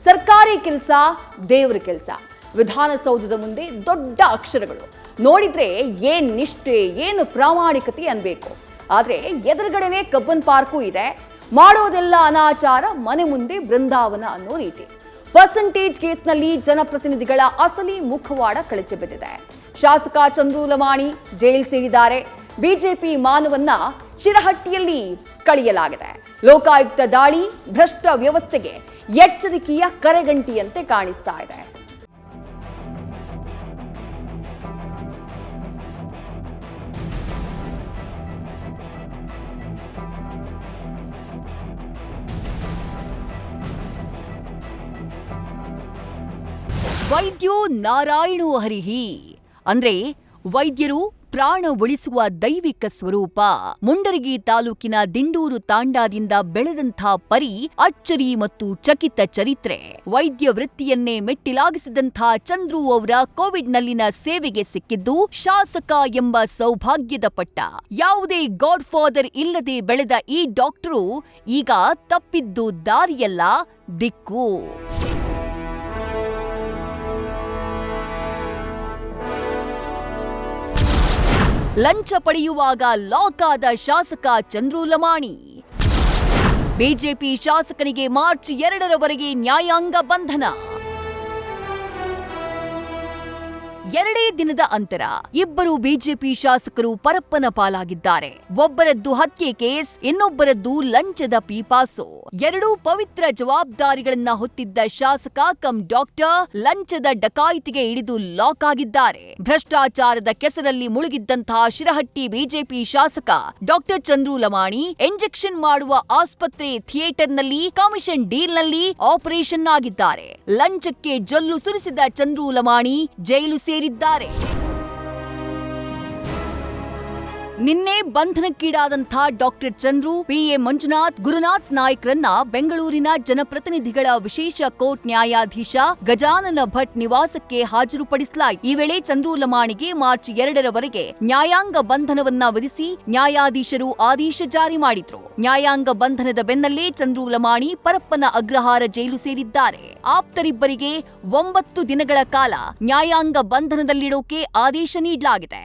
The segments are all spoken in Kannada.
ಸರ್ಕಾರಿ ಕೆಲಸ ದೇವರ ಕೆಲಸ. ವಿಧಾನಸೌಧದ ಮುಂದೆ ದೊಡ್ಡ ಅಕ್ಷರಗಳು. ನೋಡಿದ್ರೆ ಏನ್ ನಿಷ್ಠೆ, ಏನು ಪ್ರಾಮಾಣಿಕತೆ ಅನ್ಬೇಕು. ಆದ್ರೆ ಎದುರುಗಡೆನೆ ಕಬ್ಬನ್ ಪಾರ್ಕು ಇದೆ. ಮಾಡೋದೆಲ್ಲ ಅನಾಚಾರ, ಮನೆ ಮುಂದೆ ಬೃಂದಾವನ ಅನ್ನೋ ರೀತಿ. ಪರ್ಸೆಂಟೇಜ್ ಕೇಸ್ನಲ್ಲಿ ಜನಪ್ರತಿನಿಧಿಗಳ ಅಸಲಿ ಮುಖವಾಡ ಕಳಚಿ ಬಿದ್ದಿದೆ. ಶಾಸಕ ಚಂದ್ರು ಲಮಾಣಿ ಜೈಲ್ ಸೇರಿದ್ದಾರೆ. ಬಿಜೆಪಿ ಮಾನವನ್ನ ಶಿರಹಟ್ಟಿಯಲ್ಲಿ ಕಳೆಯಲಾಗಿದೆ. ಲೋಕಾಯುಕ್ತ ದಾಳಿ ಭ್ರಷ್ಟ ವ್ಯವಸ್ಥೆಗೆ ಎಚ್ಚರಿಕೆಯ ಕರೆಗಂಟಿಯಂತೆ ಕಾಣಿಸ್ತಾ ಇದೆ. ವೈದ್ಯೋ ನಾರಾಯಣೋ ಹರಿಹಿ ಅಂದ್ರೆ ವೈದ್ಯರು ಪ್ರಾಣ ಉಳಿಸುವ ದೈವಿಕ ಸ್ವರೂಪ. ಮುಂಡರಗಿ ತಾಲೂಕಿನ ದಿಂಡೂರು ತಾಂಡಾದಿಂದ ಬೆಳೆದಂಥ ಪರಿ ಅಚ್ಚರಿ ಮತ್ತು ಚಕಿತ ಚರಿತ್ರೆ. ವೈದ್ಯ ವೃತ್ತಿಯನ್ನೇ ಮೆಟ್ಟಿಲಾಗಿಸಿದಂಥ ಚಂದ್ರು ಅವರ ಕೋವಿಡ್ನಲ್ಲಿನ ಸೇವೆಗೆ ಸಿಕ್ಕಿದ್ದು ಶಾಸಕ ಎಂಬ ಸೌಭಾಗ್ಯದ ಪಟ್ಟ. ಯಾವುದೇ ಗಾಡ್ ಫಾದರ್ ಇಲ್ಲದೆ ಬೆಳೆದ ಈ ಡಾಕ್ಟರು ಈಗ ತಪ್ಪಿದ್ದು ದಾರಿಯಲ್ಲ, ದಿಕ್ಕು. ಲಂಚ ಪಡೆಯುವಾಗ ಲಾಕ್ ಆದ ಶಾಸಕ ಚಂದ್ರು ಲಮಾಣಿ. ಬಿಜೆಪಿ ಶಾಸಕನಿಗೆ ಮಾರ್ಚ್ 2ರವರೆಗೆ ನ್ಯಾಯಾಂಗ ಬಂಧನ. 2 ದಿನದ ಅಂತರ. ಇಬ್ಬರು ಬಿಜೆಪಿ ಶಾಸಕರು ಪರಪ್ಪನ ಪಾಲಾಗಿದ್ದಾರೆ. ಒಬ್ಬರದ್ದು ಹತ್ಯೆ ಕೇಸ್, ಇನ್ನೊಬ್ಬರದ್ದು ಲಂಚದ ಪೀಪಾಸು. 2 ಪವಿತ್ರ ಜವಾಬ್ದಾರಿಗಳನ್ನ ಹೊತ್ತಿದ್ದ ಶಾಸಕ ಕಮ್ ಡಾಕ್ಟರ್ ಲಂಚದ ಡಕಾಯಿತಿಗೆ ಹಿಡಿದು ಲಾಕ್ ಆಗಿದ್ದಾರೆ. ಭ್ರಷ್ಟಾಚಾರದ ಕೆಸರಲ್ಲಿ ಮುಳುಗಿದ್ದಂತಹ ಶಿರಹಟ್ಟಿ ಬಿಜೆಪಿ ಶಾಸಕ ಡಾಕ್ಟರ್ ಚಂದ್ರು ಲಮಾಣಿ ಇಂಜೆಕ್ಷನ್ ಮಾಡುವ ಆಸ್ಪತ್ರೆ ಥಿಯೇಟರ್ನಲ್ಲಿ ಕಮಿಷನ್ ಡೀಲ್ನಲ್ಲಿ ಆಪರೇಷನ್ ಆಗಿದ್ದಾರೆ. ಲಂಚಕ್ಕೆ ಜೊಲ್ಲು ಸುರಿಸಿದ ಚಂದ್ರು ಲಮಾಣಿ ಜೈಲು ಸೇರಿದ್ದಾರೆ. ನಿನ್ನೆ ಬಂಧನಕ್ಕೀಡಾದಂಥ ಡಾಕ್ಟರ್ ಚಂದ್ರು, ಪಿಎ ಮಂಜುನಾಥ್, ಗುರುನಾಥ್ ನಾಯ್ಕ್ರನ್ನ ಬೆಂಗಳೂರಿನ ಜನಪ್ರತಿನಿಧಿಗಳ ವಿಶೇಷ ಕೋರ್ಟ್ ನ್ಯಾಯಾಧೀಶ ಗಜಾನನ ಭಟ್ ನಿವಾಸಕ್ಕೆ ಹಾಜರುಪಡಿಸಲಾಯಿತು. ಈ ವೇಳೆ ಚಂದ್ರು ಲಮಾಣಿಗೆ ಮಾರ್ಚ್ 2ರವರೆಗೆ ನ್ಯಾಯಾಂಗ ಬಂಧನವನ್ನ ವಿಧಿಸಿ ನ್ಯಾಯಾಧೀಶರು ಆದೇಶ ಜಾರಿ ಮಾಡಿದ್ರು. ನ್ಯಾಯಾಂಗ ಬಂಧನದ ಬೆನ್ನಲ್ಲೇ ಚಂದ್ರು ಲಮಾಣಿ ಪರಪ್ಪನ ಅಗ್ರಹಾರ ಜೈಲು ಸೇರಿದ್ದಾರೆ. ಆಪ್ತರಿಬ್ಬರಿಗೆ 9 ದಿನಗಳ ಕಾಲ ನ್ಯಾಯಾಂಗ ಬಂಧನದಲ್ಲಿಡೋಕೆ ಆದೇಶ ನೀಡಲಾಗಿದೆ.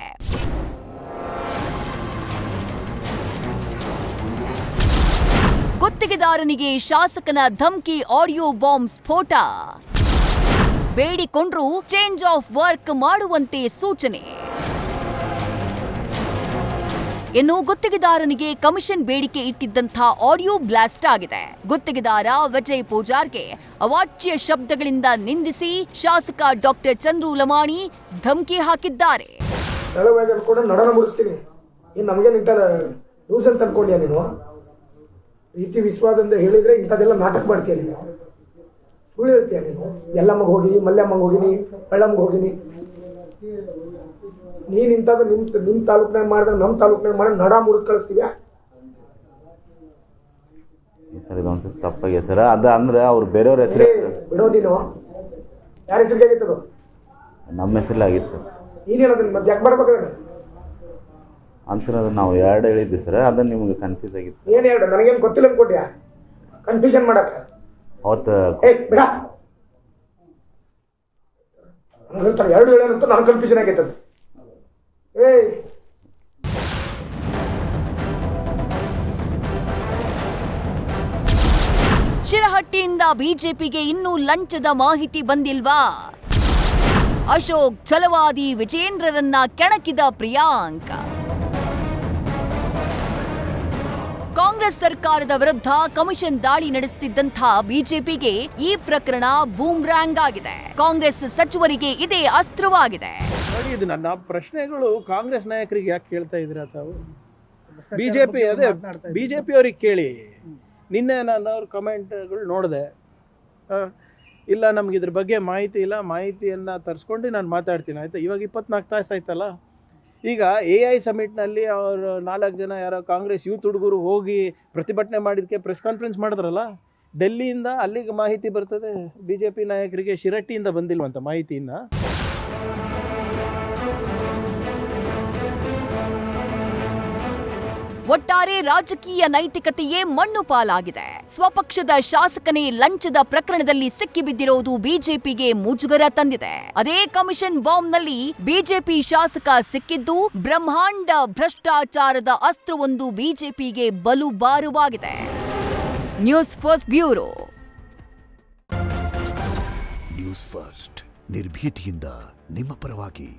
ಗುತ್ತಿಗೆದಾರನಿಗೆ ಶಾಸಕನ ಧಮ್ಕಿ ಆಡಿಯೋ ಬಾಂಬ್ ಸ್ಫೋಟ. ಬೇಡಿಕೊಂಡ್ರು ಚೇಂಜ್ ಆಫ್ ವರ್ಕ್ ಮಾಡುವಂತೆ ಸೂಚನೆ. ಇನ್ನು ಗುತ್ತಿಗೆದಾರನಿಗೆ ಕಮಿಷನ್ ಬೇಡಿಕೆ ಇಟ್ಟಿದ್ದಂಥ ಆಡಿಯೋ ಬ್ಲಾಸ್ಟ್ ಆಗಿದೆ. ಗುತ್ತಿಗೆದಾರ ವಿಜಯ್ ಪೂಜಾರ್ಗೆ ಅವಾಚ್ಯ ಶಬ್ದಗಳಿಂದ ನಿಂದಿಸಿ ಶಾಸಕ ಡಾಕ್ಟರ್ ಚಂದ್ರು ಲಮಾಣಿ ಧಮ್ಕಿ ಹಾಕಿದ್ದಾರೆ. ರೀತಿ ವಿಶ್ವಾಸದಿಂದ ಹೇಳಿದ್ರೆ ಇಂಥದ್ದೆಲ್ಲ ನಾಟಕ ಮಾಡ್ತೀಯ ನೀನು, ಸುಳ್ಳು ಹೇಳ್ತೀಯ ನೀನು. ಎಲ್ಲಮ್ಮಗೆ ಹೋಗಿನಿ, ಮಲ್ಯಮ್ಮಂಗೆ ಹೋಗಿನಿ, ಬೆಳ್ಳಮ್ಗೆ ಹೋಗಿನಿ. ನೀನು ಇಂಥದ್ದು ನಿಮ್ಮ ತಾಲೂಕಿನಾಗ ಮಾಡಿದ್ರೆ ನಮ್ಮ ತಾಲೂಕಿನಾಗ ಮಾಡಿ ನಡ ಮುರಿದು ಕಳಿಸ್ತೀವಿ. ಸರ್ ಇದೊಂದು ತಪ್ಪಾಗಿದೆ ಸರ್. ಅದ ಅಂದ್ರೆ ಅವ್ರು ಬೇರೆಯವ್ರ ಹೆಸರು ಬಿಡೋ. ನೀನು ಯಾರ ಹೆಸರಿಗೆ ಆಗಿತ್ತು? ನಮ್ಮ ಹೆಸರಲ್ಲಾಗಿತ್ತು. ನೀನೇನದನ್ನ ಮತ್ತೆ ಯಾಕೆ ಮಾಡ್ಬೇಕಾದ್ರೆ ಆನ್ಸರ್ ಅದನ್ನ ನಾವು 2 ಹೇಳಿದ್ವಿ ಸರ್. ಅದನ್ನ ನಿಮ್ಗೆ ಕನ್ಫ್ಯೂಸ್ ಆಗಿತ್ತು. ಏನು 2? ನನಗೇನು ಗೊತ್ತಿಲ್ಲ ಅನ್ಕೊಟ್ಯಾ ಕನ್ಫ್ಯೂಷನ್ ಮಾಡಕ್ಕೆ? ಅವತ್ತು ಬಿಡ, ನನಗೆ 2 ಹೇಳಂತೂ ನಾನು ಕನ್ಫ್ಯೂಷನ್ ಆಗೈತದ. ಶಿರಹಟ್ಟಿಯಿಂದ ಬಿಜೆಪಿಗೆ ಇನ್ನೂ ಲಂಚದ ಮಾಹಿತಿ ಬಂದಿಲ್ವಾ? ಅಶೋಕ್ ಛಲವಾದಿ ವಿಜೇಂದ್ರರನ್ನ ಕೆಣಕಿದ ಪ್ರಿಯಾಂಕ್. ಕಾಂಗ್ರೆಸ್ ಸರ್ಕಾರದ ವಿರುದ್ಧ ಕಮಿಷನ್ ದಾಳಿ ನಡೆಸುತ್ತಿದ್ದಂಥ ಬಿಜೆಪಿಗೆ ಈ ಪ್ರಕರಣ ಬೂಮ್ರಾಂಗ್ ಆಗಿದೆ. ಕಾಂಗ್ರೆಸ್ ಸಚಿವರಿಗೆ ಇದೇ ಅಸ್ತ್ರವಾಗಿದೆ. ನೋಡಿ, ಇದು ನನ್ನ ಪ್ರಶ್ನೆಗಳು ಕಾಂಗ್ರೆಸ್ ನಾಯಕರಿಗೆ ಯಾಕೆ ಕೇಳ್ತಾ ಇದ್ದೀರಾ ತಾವು? ಬಿಜೆಪಿ ಬಿಜೆಪಿ ಅವ್ರಿಗೆ ಕೇಳಿ. ನಿನ್ನೆ ನಾನು ಅವ್ರ ಕಮೆಂಟ್ಗಳು ನೋಡಿದೆ. ಇಲ್ಲ ನಮ್ಗೆ ಇದ್ರ ಬಗ್ಗೆ ಮಾಹಿತಿ ಇಲ್ಲ, ಮಾಹಿತಿಯನ್ನು ತರಿಸ್ಕೊಂಡು ನಾನು ಮಾತಾಡ್ತೀನಿ ಆಯಿತಾ. ಇವಾಗ 24 ತಾಸು ಆಯ್ತಲ್ಲ. ಈಗ AI ಸಮಿಟ್ನಲ್ಲಿ ಅವರು 4 ಜನ ಯಾರೋ ಕಾಂಗ್ರೆಸ್ ಯೂತ್ ಹುಡುಗರು ಹೋಗಿ ಪ್ರತಿಭಟನೆ ಮಾಡಿದ್ದಕ್ಕೆ ಪ್ರೆಸ್ ಕಾನ್ಫರೆನ್ಸ್ ಮಾಡಿದ್ರಲ್ಲ, ಡೆಲ್ಲಿಯಿಂದ ಅಲ್ಲಿಗೆ ಮಾಹಿತಿ ಬರ್ತದೆ. ಬಿಜೆಪಿ ನಾಯಕರಿಗೆ ಶಿರಹಟ್ಟಿಯಿಂದ ಬಂದಿಲ್ವಂತ ಮಾಹಿತಿಯನ್ನು. ಒಟ್ಟಾರೆ ರಾಜಕೀಯ ನೈತಿಕತೆಯೇ ಮಣ್ಣು ಪಾಲಾಗಿದೆ. ಸ್ವಪಕ್ಷದ ಶಾಸಕನೇ ಲಂಚದ ಪ್ರಕರಣದಲ್ಲಿ ಸಿಕ್ಕಿಬಿದ್ದಿರುವುದು ಬಿಜೆಪಿಗೆ ಮುಜುಗರ ತಂದಿದೆ. ಅದೇ ಕಮಿಷನ್ ಬಾಂಬ್ನಲ್ಲಿ ಬಿಜೆಪಿ ಶಾಸಕ ಸಿಕ್ಕಿದ್ದು ಬ್ರಹ್ಮಾಂಡ ಭ್ರಷ್ಟಾಚಾರದ ಅಸ್ತ್ರವೊಂದು ಬಿಜೆಪಿಗೆ ಬಲು ಭಾರವಾಗಿದೆ. News first bureau. News first ನಿರ್ಭೀತಿಯಿಂದ ನಿಮ್ಮ ಪರವಾಗಿ.